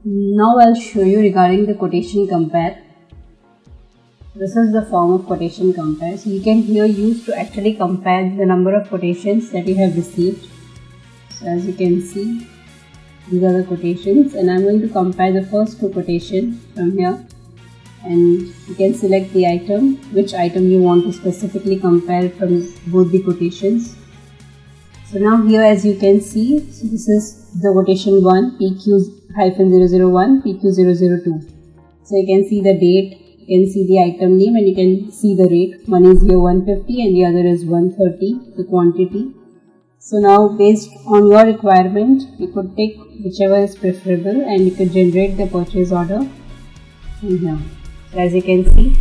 Now I'll show you regarding the quotation compare. This is the form of quotation compare. So you can here use to actually compare the number of quotations that you have received. So as you can see, these are the quotations, and I'm going to compare the first two quotations from here. And you can select the item, which item you want to specifically compare from both the quotations. So now here, as you can see, so this is the quotation 1, PQ-001, PQ002. So you can see the date, you can see the item name, and you can see the rate. One is here 150 and the other is 130, the quantity. So now, based on your requirement, you could take whichever is preferable and you could generate the purchase order in here. So as you can see,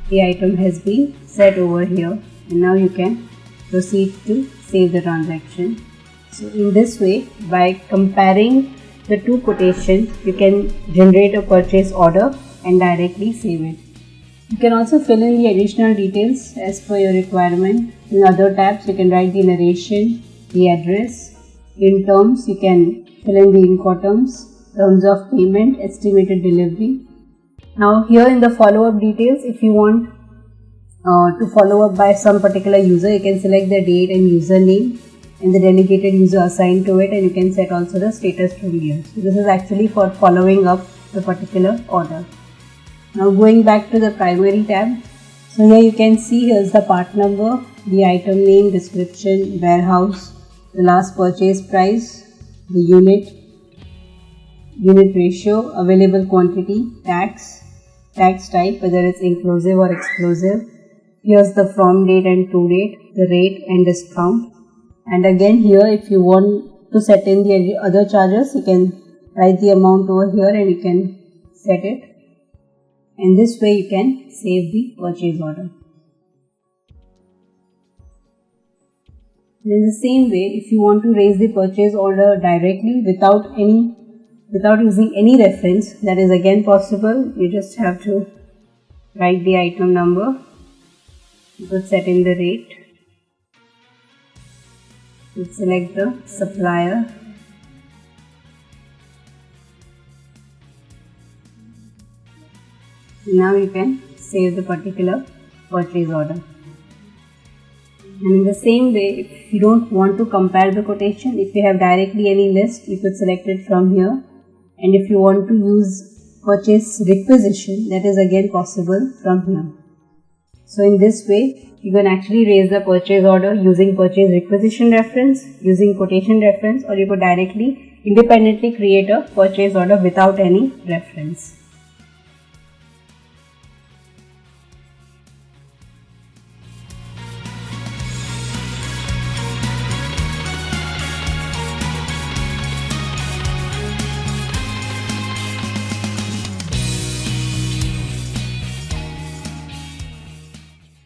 the item has been set over here, and now you can proceed to save the transaction. So in this way, by comparing the two quotations, you can generate a purchase order and directly save it. You can also fill in the additional details as per your requirement. In other tabs, you can write the narration, the address. In terms, you can fill in the Incoterms, terms of payment, estimated delivery. Now here in the follow-up details, if you want to follow up by some particular user, you can select the date and username and the delegated user assigned to it, and you can set also the status from here. So this is actually for following up the particular order. Now going back to the primary tab, so here you can see here's the part number, the item name, description, warehouse, the last purchase price, the unit ratio, available quantity, tax type, whether it's inclusive or exclusive. Here's the from date and to date, the rate and discount. And again here, if you want to set in the other charges, you can write the amount over here and you can set it. And this way you can save the purchase order. In the same way, if you want to raise the purchase order directly without using any reference, that is again possible. You just have to write the item number, you could set in the rate, you select the supplier, now you can save the particular purchase order. And in the same way, if you don't want to compare the quotation, if you have directly any list, you could select it from here. And if you want to use purchase requisition, that is again possible from here. So in this way, you can actually raise the purchase order using purchase requisition reference, using quotation reference, or you could directly independently create a purchase order without any reference.